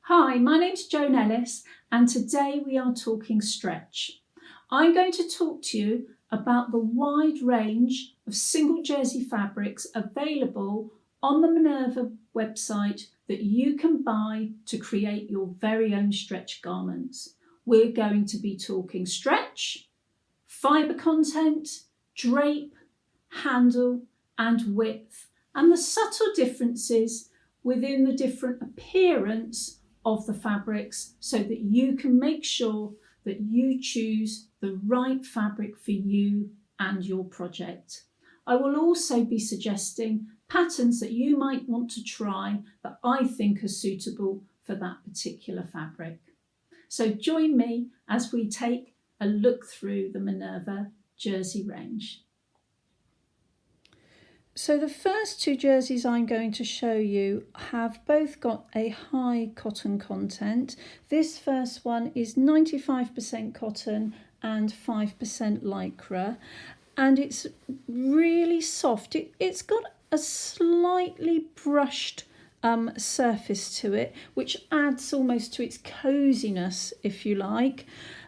Hi, my name's Joan and today we are talking stretch. I'm going to talk to you about the wide range of single jersey fabrics available on the Minerva website that you can buy to create your very own stretch garments. We're going to be talking stretch, fibre content, drape, handle and width, and the subtle differences within the different appearance of the fabrics so that you can make sure that you choose the right fabric for you and your project. I will also be suggesting patterns that you might want to try that I think are suitable for that particular fabric. So join me as we take a look through the Minerva jersey range. So the first two jerseys I'm going to show you have both got a high cotton content. This first one is 95% cotton and 5% lycra, and it's really soft. It's got a slightly brushed surface to it, which adds almost to its coziness, if you like.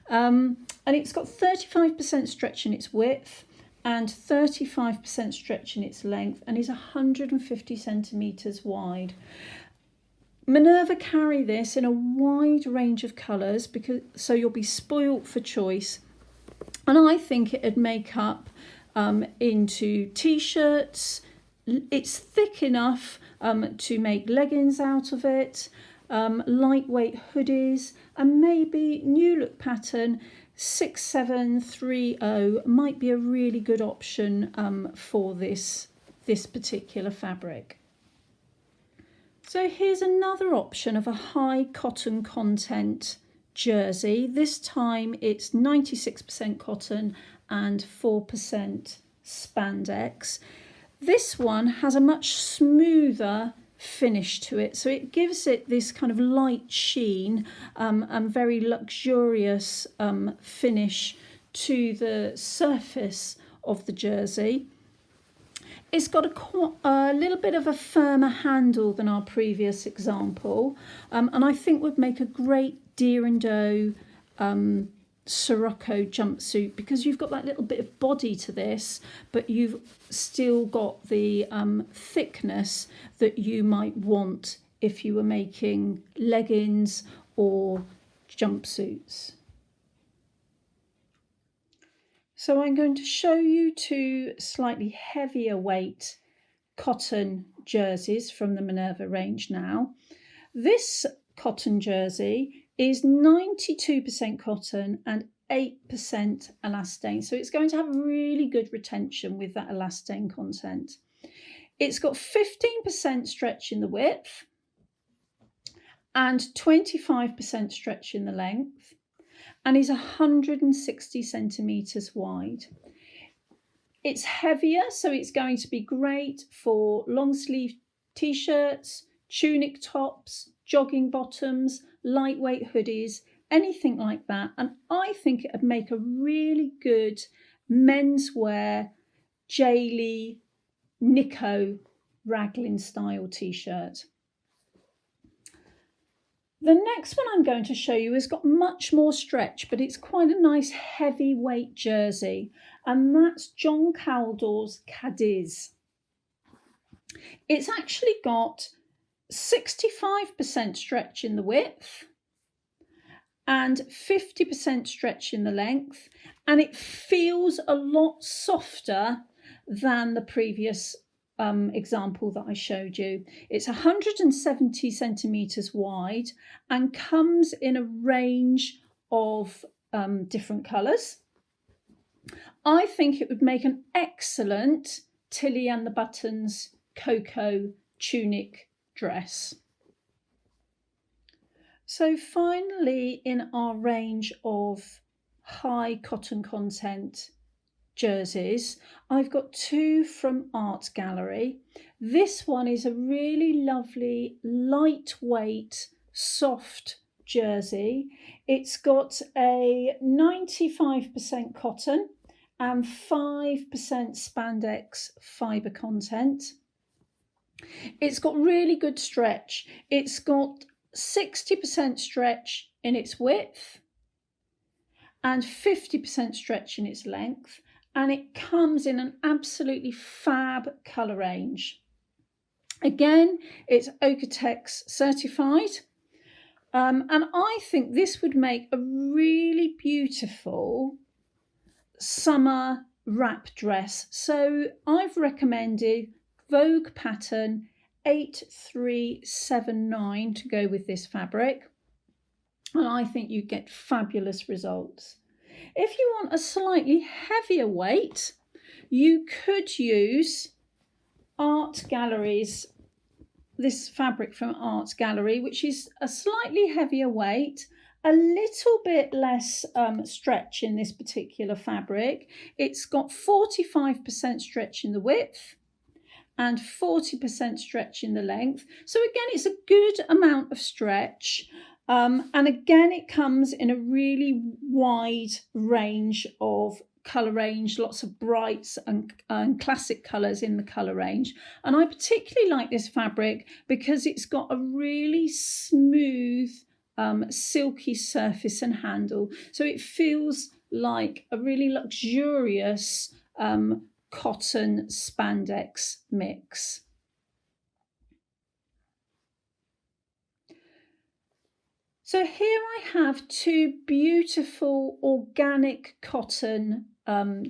And it's got 35% stretch in its width and 35% stretch in its length, and is 150 centimetres wide. Minerva carry this in a wide range of colours, so you'll be spoilt for choice. And I think it'd make up into t-shirts. It's thick enough to make leggings out of it, lightweight hoodies, and maybe new look pattern 6730 might be a really good option for this particular fabric. So here's another option of a high cotton content jersey. This time it's 96% cotton and 4% spandex. This one has a much smoother finish to it, so it gives it this kind of light sheen and very luxurious finish to the surface of the jersey. It's got a little bit of a firmer handle than our previous example, and I think would make a great deer and doe Sirocco jumpsuit, because you've got that little bit of body to this, but you've still got the thickness that you might want if you were making leggings or jumpsuits. So I'm going to show you two slightly heavier weight cotton jerseys from the Minerva range now. This cotton jersey is 92% cotton and 8% elastane. So it's going to have really good retention with that elastane content. It's got 15% stretch in the width and 25% stretch in the length, and is 160 centimetres wide. It's heavier, so it's going to be great for long sleeve t-shirts, tunic tops, jogging bottoms, lightweight hoodies, anything like that. And I think it would make a really good menswear J-Lee Nico raglan style t-shirt. The next one I'm going to show you has got much more stretch, but it's quite a nice heavyweight jersey, and that's John Caldor's Cadiz. It's actually got 65% stretch in the width and 50% stretch in the length, and it feels a lot softer than the previous example that I showed you. It's 170 centimetres wide and comes in a range of different colours. I think it would make an excellent Tilly and the Buttons Cocoa tunic dress. So finally, in our range of high cotton content jerseys, I've got two from Art Gallery. This one is a really lovely, lightweight, soft jersey. It's got a 95% cotton and 5% spandex fibre content. It's got really good stretch. It's got 60% stretch in its width and 50% stretch in its length, and it comes in an absolutely fab colour range. Again, it's Okotex certified, and I think this would make a really beautiful summer wrap dress. So I've recommended Vogue pattern 8379 to go with this fabric, and I think you get fabulous results. If you want a slightly heavier weight, you could use Art Gallery's, this fabric from Art Gallery, which is a slightly heavier weight, a little bit less stretch in this particular fabric. It's got 45% stretch in the width and 40% stretch in the length. So again, it's a good amount of stretch. And again, it comes in a really wide range of colour range, lots of brights and classic colours in the colour range. And I particularly like this fabric because it's got a really smooth, silky surface and handle. So it feels like a really luxurious cotton spandex mix. So here I have two beautiful organic cotton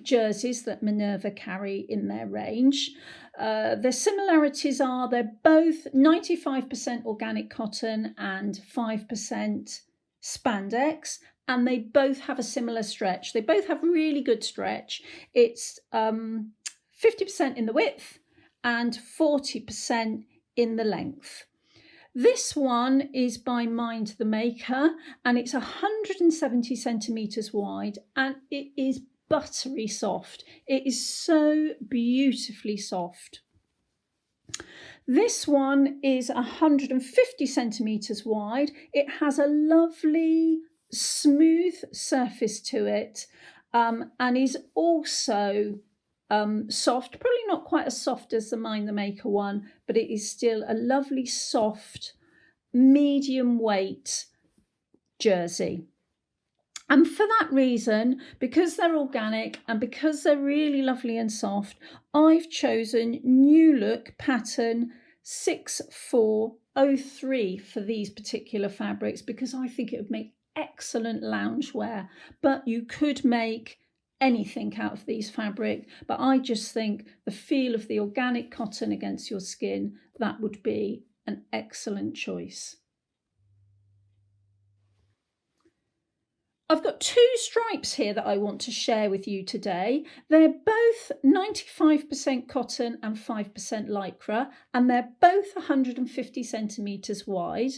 jerseys that Minerva carry in their range. The similarities are they're both 95% organic cotton and 5% spandex, and they both have a similar stretch. They both have really good stretch. It's 50% in the width and 40% in the length. This one is by Mind the Maker, and it's 170 centimetres wide, and it is buttery soft. It is so beautifully soft. This one is 150 centimetres wide. It has a lovely smooth surface to it, and is also soft, probably not quite as soft as the Mind the Maker one, but it is still a lovely soft medium weight jersey. And for that reason, because they're organic and because they're really lovely and soft, I've chosen New Look pattern 6403 for these particular fabrics, because I think it would make excellent loungewear. But you could make anything out of these fabric, but I just think the feel of the organic cotton against your skin, that would be an excellent choice. I've got two stripes here that I want to share with you today. They're both 95% cotton and 5% lycra, and they're both 150 centimetres wide.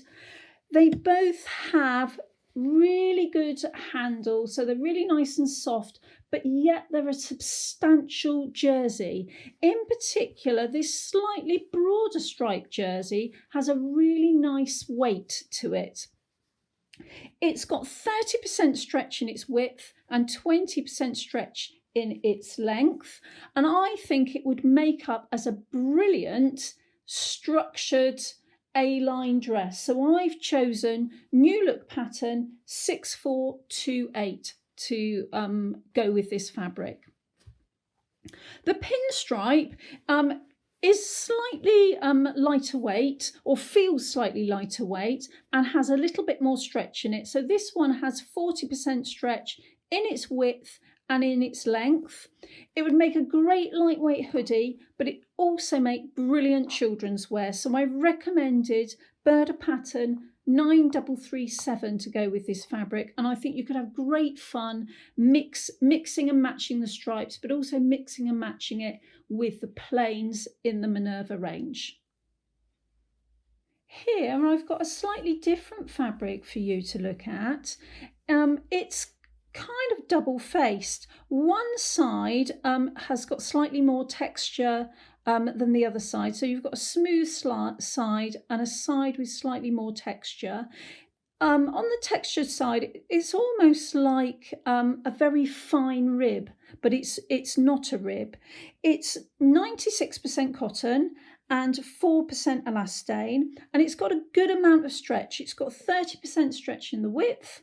They both have really good handle, so they're really nice and soft, but yet they're a substantial jersey. In particular, this slightly broader striped jersey has a really nice weight to it. It's got 30% stretch in its width and 20% stretch in its length, and I think it would make up as a brilliant structured A-line dress. So I've chosen New Look pattern 6428 to go with this fabric. The pinstripe is slightly lighter weight, or feels slightly lighter weight, and has a little bit more stretch in it. So this one has 40% stretch in its width and in its length. It would make a great lightweight hoodie, but it also make brilliant children's wear. So I recommended Burda pattern 9337 to go with this fabric, and I think you could have great fun mixing and matching the stripes, but also mixing and matching it with the plains in the Minerva range. Here I've got a slightly different fabric for you to look at. It's kind of double-faced. One side has got slightly more texture than the other side. So you've got a smooth side and a side with slightly more texture. On the textured side, it's almost like a very fine rib, but it's not a rib. It's 96% cotton and 4% elastane, and it's got a good amount of stretch. It's got 30% stretch in the width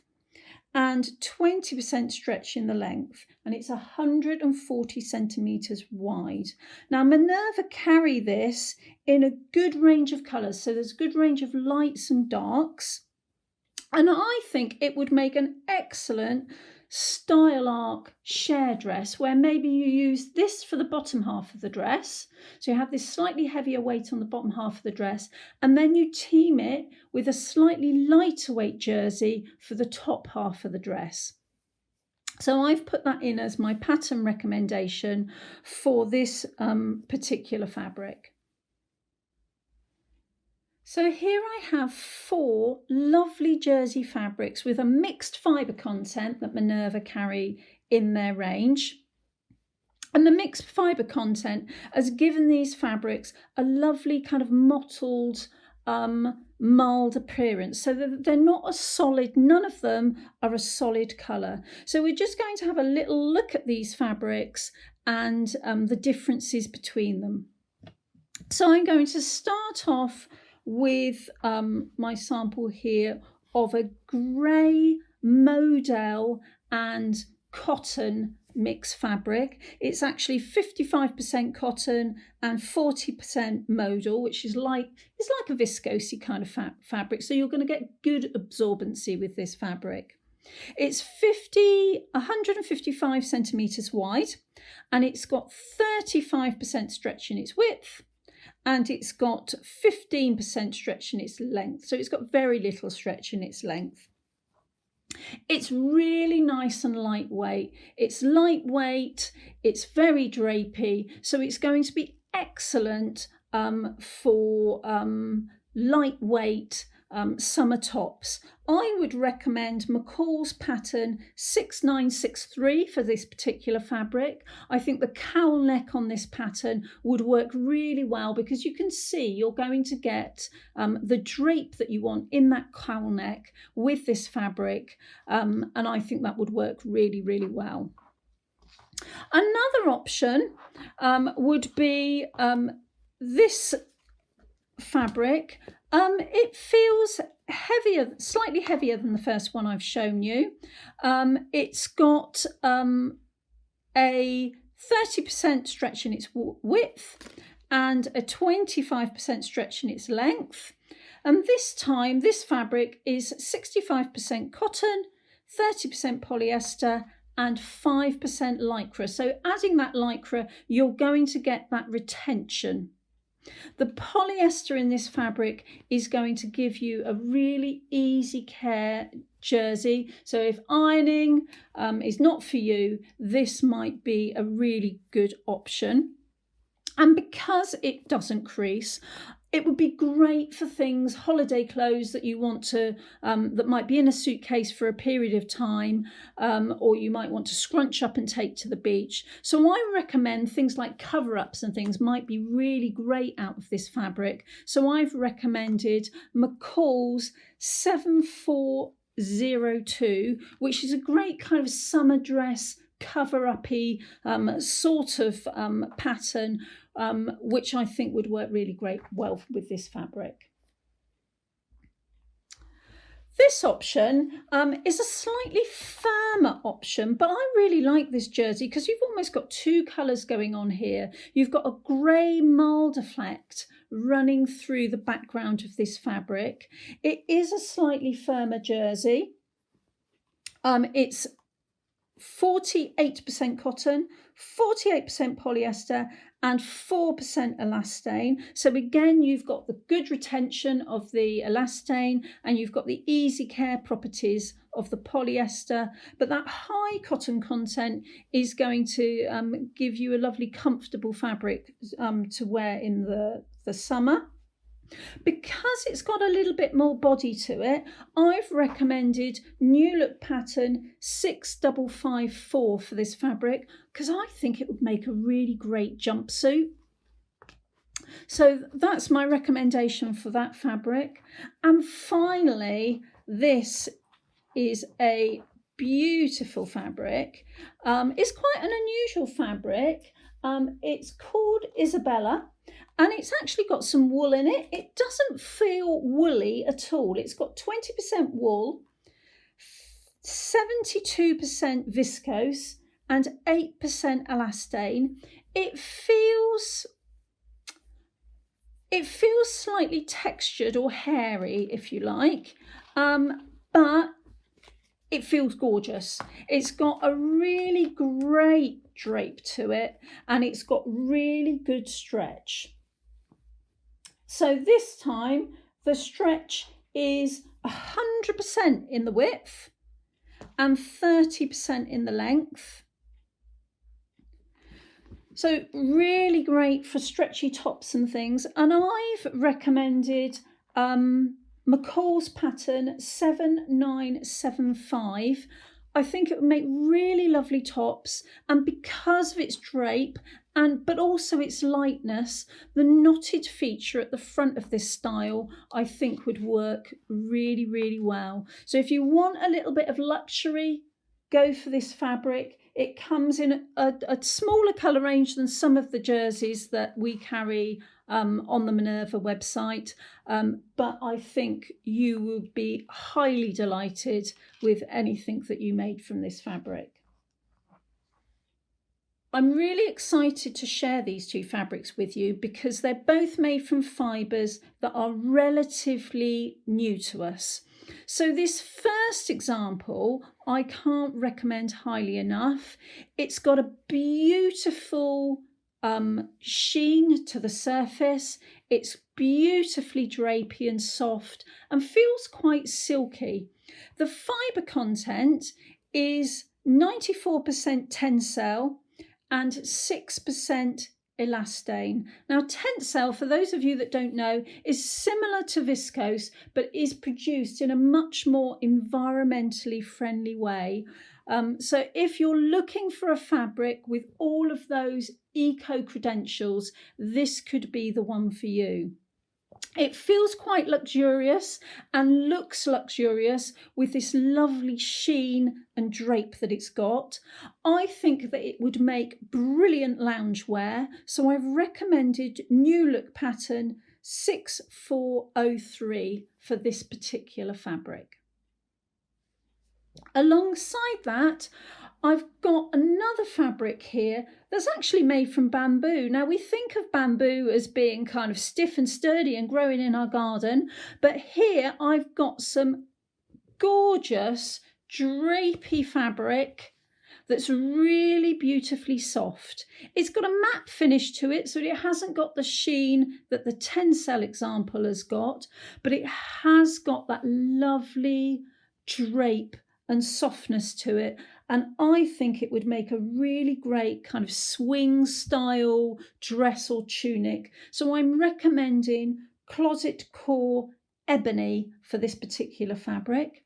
and 20% stretch in the length, and it's 140 centimetres wide. Now, Minerva carry this in a good range of colours, so there's a good range of lights and darks, and I think it would make an excellent style arc share dress, where maybe you use this for the bottom half of the dress, so you have this slightly heavier weight on the bottom half of the dress, and then you team it with a slightly lighter weight jersey for the top half of the dress. So I've put that in as my pattern recommendation for this particular fabric. So here I have 4 lovely jersey fabrics with a mixed fibre content that Minerva carry in their range. And the mixed fibre content has given these fabrics a lovely kind of mottled, mild appearance, so that they're not a solid, none of them are a solid colour. So we're just going to have a little look at these fabrics and the differences between them. So I'm going to start off with my sample here of a grey modal and cotton mixed fabric. It's actually 55% cotton and 40% modal, which is like a viscosy kind of fabric, so you're going to get good absorbency with this fabric. It's 155 centimetres wide, and it's got 35% stretch in its width, and it's got 15% stretch in its length. So it's got very little stretch in its length. It's really nice and lightweight. It's lightweight, it's very drapey, so it's going to be excellent for lightweight summer tops. I would recommend MCCALL'S pattern 6963 for this particular fabric. I think the cowl neck on this pattern would work really well, because you can see you're going to get the drape that you want in that cowl neck with this fabric, and I think that would work really, really well. Another option would be this fabric. It feels heavier, slightly heavier than the first one I've shown you. It's got a 30% stretch in its width and a 25% stretch in its length. And this time, this fabric is 65% cotton, 30% polyester, and 5% lycra. So adding that lycra, you're going to get that retention. The polyester in this fabric is going to give you a really easy care jersey. So if ironing is not for you, this might be a really good option. And because it doesn't crease, it would be great for things, holiday clothes that you want to, that might be in a suitcase for a period of time, or you might want to scrunch up and take to the beach. So I recommend things like cover-ups and things might be really great out of this fabric. So I've recommended MCCALL'S 7402, which is a great kind of summer dress cover-uppy sort of pattern, which I think would work really well with this fabric. This option is a slightly firmer option, but I really like this jersey because you've almost got 2 colours going on here. You've got a grey mild effect running through the background of this fabric. It is a slightly firmer jersey. It's 48% cotton, 48% polyester, and 4% elastane. So again, you've got the good retention of the elastane, and you've got the easy care properties of the polyester, but that high cotton content is going to give you a lovely comfortable fabric to wear in the summer. Because it's got a little bit more body to it, I've recommended New Look pattern 6554 for this fabric, because I think it would make a really great jumpsuit. So that's my recommendation for that fabric. And finally, this is a beautiful fabric. It's quite an unusual fabric. It's called Isabella. and it's actually got some wool in it. It doesn't feel woolly at all. It's got 20% wool, 72% viscose, and 8% elastane. It feels slightly textured or hairy, if you like, but it feels gorgeous. It's got a really great drape to it, and it's got really good stretch. So this time the stretch is 100% in the width and 30% in the length. So really great for stretchy tops and things. And I've recommended MCCALL'S pattern 7975. I think it would make really lovely tops, and because of its drape but also its lightness, the knotted feature at the front of this style I think would work really, really well. So if you want a little bit of luxury, go for this fabric. It comes in a smaller colour range than some of the jerseys that we carry on the Minerva website, but I think you would be highly delighted with anything that you made from this fabric. I'm really excited to share these two fabrics with you because they're both made from fibres that are relatively new to us. So this first example I can't recommend highly enough. It's got a beautiful sheen to the surface. It's beautifully drapey and soft and feels quite silky. The fibre content is 94% tencel and 6% elastane. Now, tencel, for those of you that don't know, is similar to viscose, but is produced in a much more environmentally friendly way. So if you're looking for a fabric with all of those eco credentials, this could be the one for you. It feels quite luxurious and looks luxurious with this lovely sheen and drape that it's got. I think that it would make brilliant loungewear, so I've recommended New Look pattern 6403 for this particular fabric. Alongside that, I've got another fabric here that's actually made from bamboo. Now, we think of bamboo as being kind of stiff and sturdy and growing in our garden, but here I've got some gorgeous drapey fabric that's really beautifully soft. It's got a matte finish to it, so it hasn't got the sheen that the tencel example has got, but it has got that lovely drape and softness to it, and I think it would make a really great kind of swing style dress or tunic. So I'm recommending Closet Core Ebony for this particular fabric.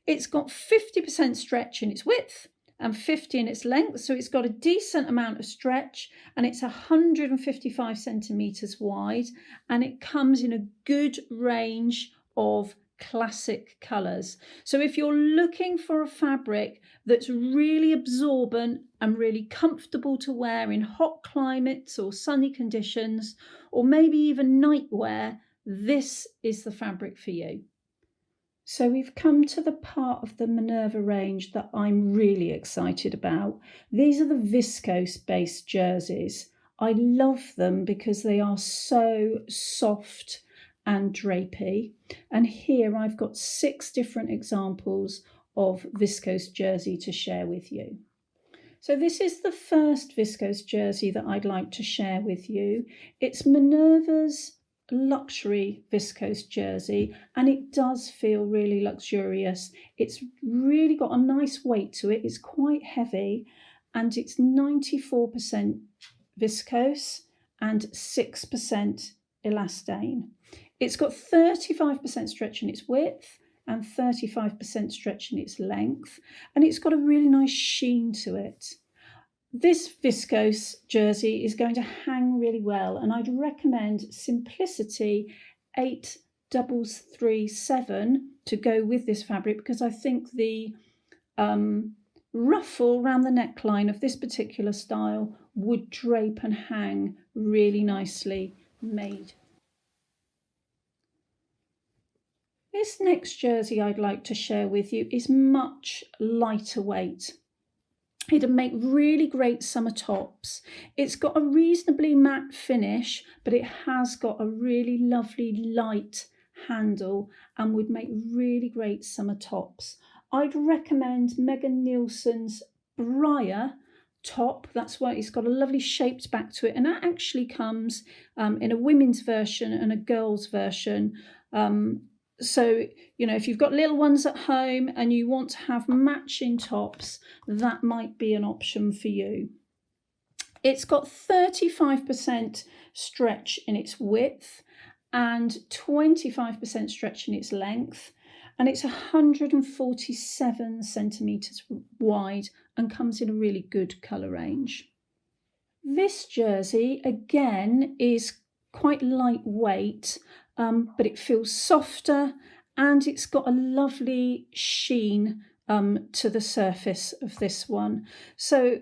It's got 50% stretch in its width and 50 in its length, so it's got a decent amount of stretch, and it's 155 centimetres wide, and it comes in a good range of classic colours. So if you're looking for a fabric that's really absorbent and really comfortable to wear in hot climates or sunny conditions, or maybe even night wear, this is the fabric for you. So we've come to the part of the Minerva range that I'm really excited about. These are the viscose based jerseys. I love them because they are so soft and drapey. And here I've got 6 different examples of viscose jersey to share with you. So this is the first viscose jersey that I'd like to share with you. It's Minerva's luxury viscose jersey, and it does feel really luxurious. It's really got a nice weight to it. It's quite heavy, and it's 94% viscose and 6% elastane. It's got 35% stretch in its width and 35% stretch in its length, and it's got a really nice sheen to it. This viscose jersey is going to hang really well, and I'd recommend Simplicity 8337 to go with this fabric, because I think the ruffle around the neckline of this particular style would drape and hang really nicely made. This next jersey I'd like to share with you is much lighter weight. It'd make really great summer tops. It's got a reasonably matte finish, but it has got a really lovely light handle and would make really great summer tops. I'd recommend Megan Nielsen's Briar top. That's why it's got a lovely shaped back to it, and that actually comes in a women's version and a girl's version. So, you know, if you've got little ones at home and you want to have matching tops, that might be an option for you. It's got 35% stretch in its width and 25% stretch in its length. And it's 147 centimetres wide and comes in a really good colour range. This jersey, again, is quite lightweight, but it feels softer and it's got a lovely sheen to the surface of this one. So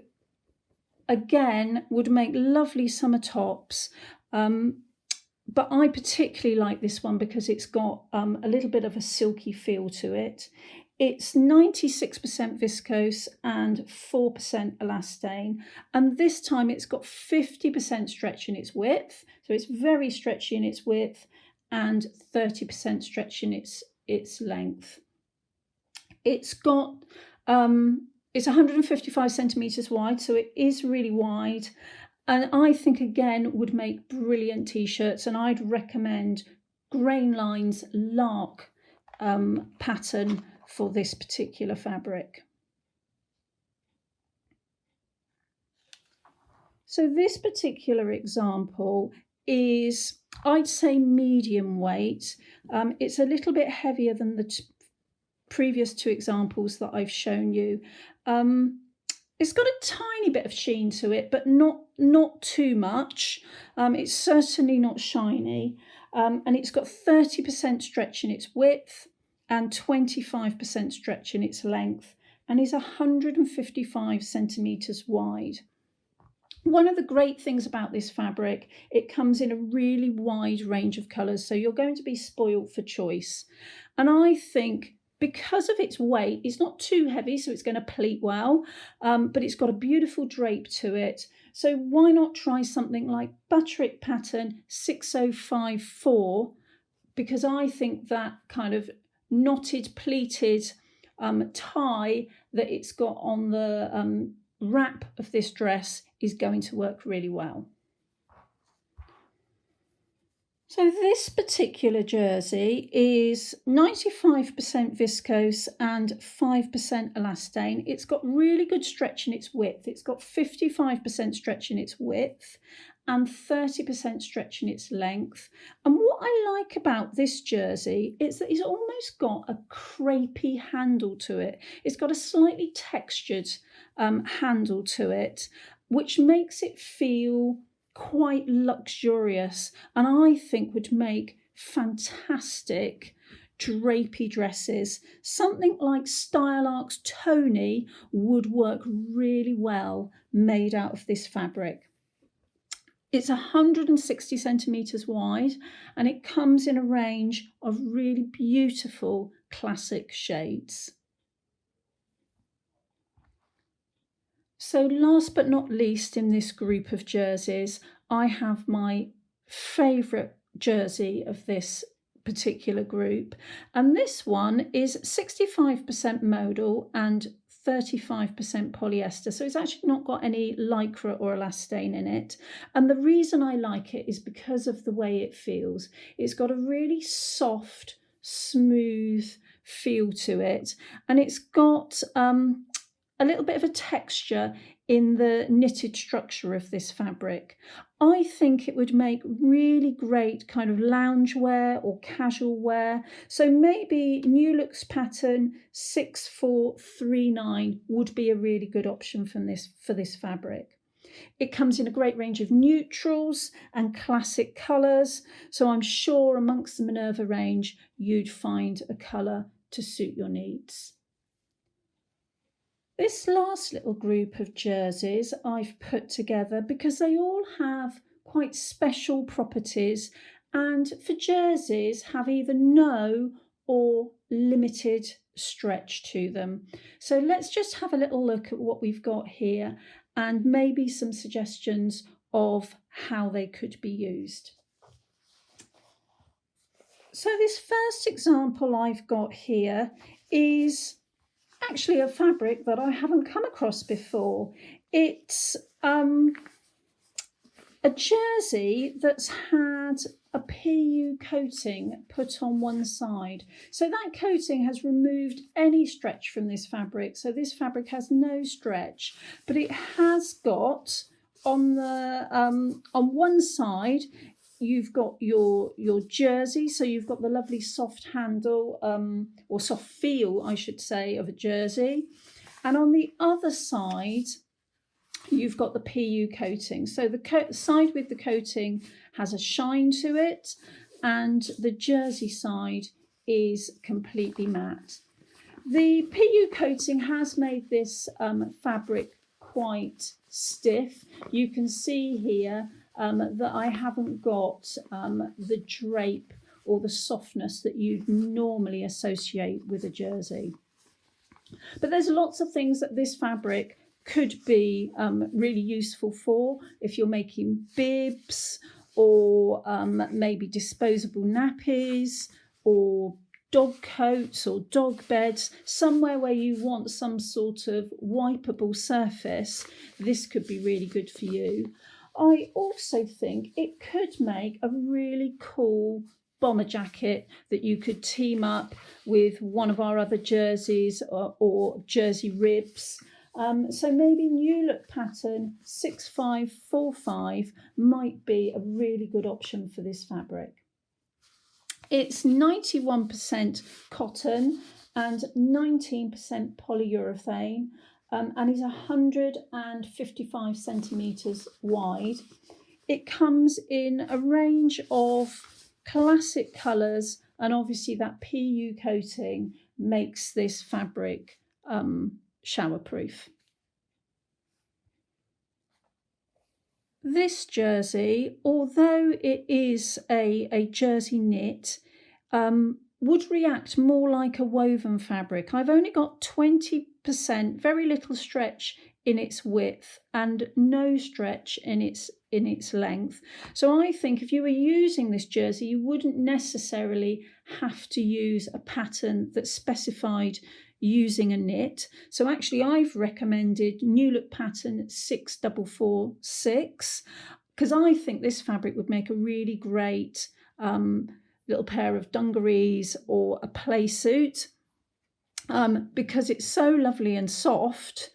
again, would make lovely summer tops. But I particularly like this one because it's got a little bit of a silky feel to it. It's 96% viscose and 4% elastane. And this time it's got 50% stretch in its width. So it's very stretchy in its width and 30% stretch in its length. It's got, it's 155 centimetres wide, so it is really wide. And I think, again, would make brilliant T-shirts. And I'd recommend Grain Line's Lark pattern for this particular fabric. So this particular example is, I'd say, medium weight. It's a little bit heavier than the previous two examples that I've shown you. It's got a tiny bit of sheen to it, but not too much. It's certainly not shiny. And it's got 30% stretch in its width and 25% stretch in its length, and is 155 centimetres wide. One of the great things about this fabric, it comes in a really wide range of colours, so you're going to be spoiled for choice. And I think because of its weight, it's not too heavy, so it's going to pleat well, but it's got a beautiful drape to it. So why not try something like Butterick pattern 6054, because I think that kind of knotted, pleated tie that it's got on the wrap of this dress is going to work really well. So this particular jersey is 95% viscose and 5% elastane. It's got really good stretch in its width. It's got 55% stretch in its width and 30% stretch in its length. And what I like about this jersey is that it's almost got a crepey handle to it. It's got a slightly textured handle to it, which makes it feel quite luxurious, and I think would make fantastic drapey dresses. Something like Style Arc's Tony would work really well made out of this fabric. It's 160 centimetres wide and it comes in a range of really beautiful classic shades. So last but not least in this group of jerseys, I have my favourite jersey of this particular group. And this one is 65% modal and 35% polyester. So it's actually not got any lycra or elastane in it. And the reason I like it is because of the way it feels. It's got a really soft, smooth feel to it. And it's got a little bit of a texture in the knitted structure of this fabric. I think it would make really great kind of loungewear or casual wear. So maybe New Look's pattern 6439 would be a really good option for this fabric. It comes in a great range of neutrals and classic colours. So I'm sure amongst the Minerva range, you'd find a colour to suit your needs. This last little group of jerseys I've put together because they all have quite special properties, and for jerseys have either no or limited stretch to them. So let's just have a little look at what we've got here and maybe some suggestions of how they could be used. So this first example I've got here is actually a fabric that I haven't come across before. It's a jersey that's had a PU coating put on one side. So that coating has removed any stretch from this fabric. So this fabric has no stretch, but it has got on the on one side, you've got your jersey, so you've got the lovely soft handle or soft feel, I should say, of a jersey, and on the other side you've got the PU coating. So the side with the coating has a shine to it, and the jersey side is completely matte. The PU coating has made this fabric quite stiff. You can see here that I haven't got the drape or the softness that you'd normally associate with a jersey. But there's lots of things that this fabric could be really useful for if you're making bibs or maybe disposable nappies or dog coats or dog beds, somewhere where you want some sort of wipeable surface. This could be really good for you. I also think it could make a really cool bomber jacket that you could team up with one of our other jerseys or jersey ribs. So maybe New Look pattern 6545 might be a really good option for this fabric. It's 91% cotton and 19% polyurethane, and is 155 centimetres wide. It comes in a range of classic colours, and obviously that PU coating makes this fabric showerproof. This jersey, although it is a jersey knit, would react more like a woven fabric. I've only got 20%, very little stretch in its width and no stretch in its length. So I think if you were using this jersey, you wouldn't necessarily have to use a pattern that's specified using a knit. So actually I've recommended New Look pattern 6446 because I think this fabric would make a really great little pair of dungarees or a play suit, because it's so lovely and soft,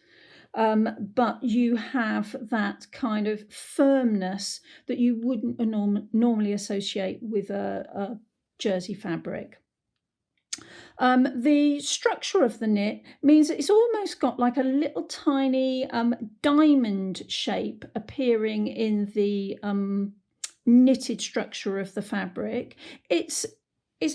but you have that kind of firmness that you wouldn't normally associate with a jersey fabric. The structure of the knit means that it's almost got like a little tiny diamond shape appearing in the knitted structure of the fabric. It's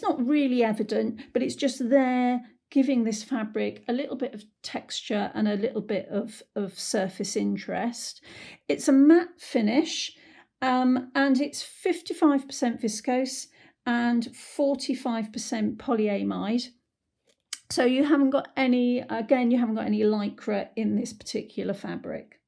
not really evident, but it's just there, giving this fabric a little bit of texture and a little bit of surface interest. It's a matte finish, and it's 55% viscose and 45% polyamide. So you haven't got any lycra in this particular fabric.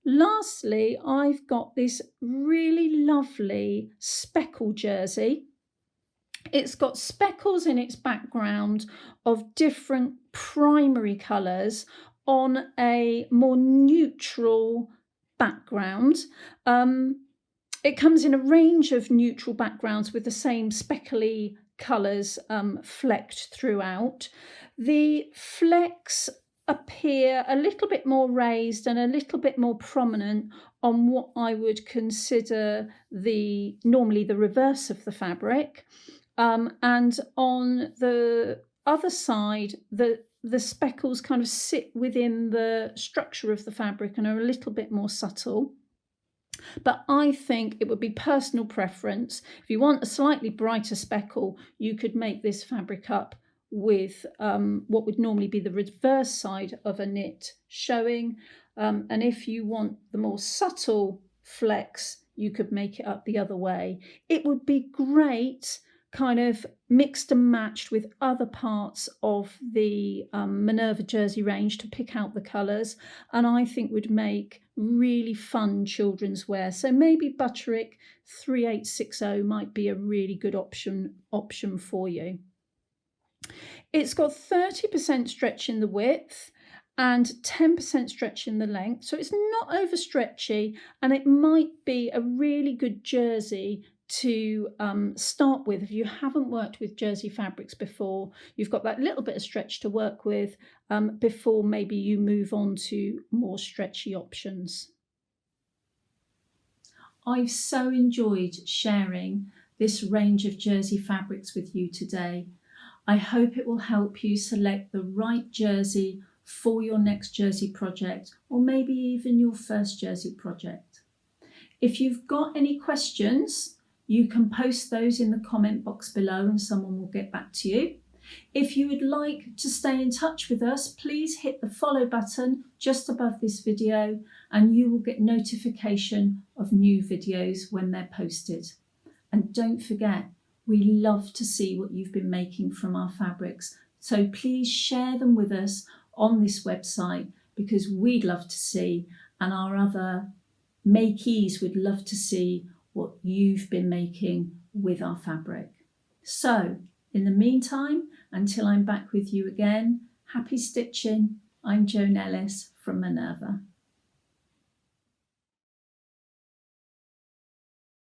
Lastly, I've got this really lovely speckle jersey. It's got speckles in its background of different primary colours on a more neutral background. It comes in a range of neutral backgrounds with the same speckly colours flecked throughout. The flecks appear a little bit more raised and a little bit more prominent on what I would consider normally the reverse of the fabric. And on the other side, the speckles kind of sit within the structure of the fabric and are a little bit more subtle. But I think it would be personal preference. If you want a slightly brighter speckle, you could make this fabric up with what would normally be the reverse side of a knit showing. And if you want the more subtle flex, you could make it up the other way. It would be great kind of mixed and matched with other parts of the Minerva jersey range to pick out the colours, and I think would make really fun children's wear. So maybe Butterick 3860 might be a really good option for you. It's got 30% stretch in the width and 10% stretch in the length, so it's not over stretchy, and it might be a really good jersey to start with if you haven't worked with jersey fabrics before. You've got that little bit of stretch to work with before maybe you move on to more stretchy options. I've so enjoyed sharing this range of jersey fabrics with you today. I hope it will help you select the right jersey for your next jersey project, or maybe even your first jersey project. If you've got any questions, you can post those in the comment box below and someone will get back to you. If you would like to stay in touch with us, please hit the follow button just above this video and you will get notification of new videos when they're posted. And don't forget, we love to see what you've been making from our fabrics. So please share them with us on this website, because we'd love to see, and our other makees would love to see what you've been making with our fabric. So in the meantime, until I'm back with you again, happy stitching. I'm Joan Ellis from Minerva.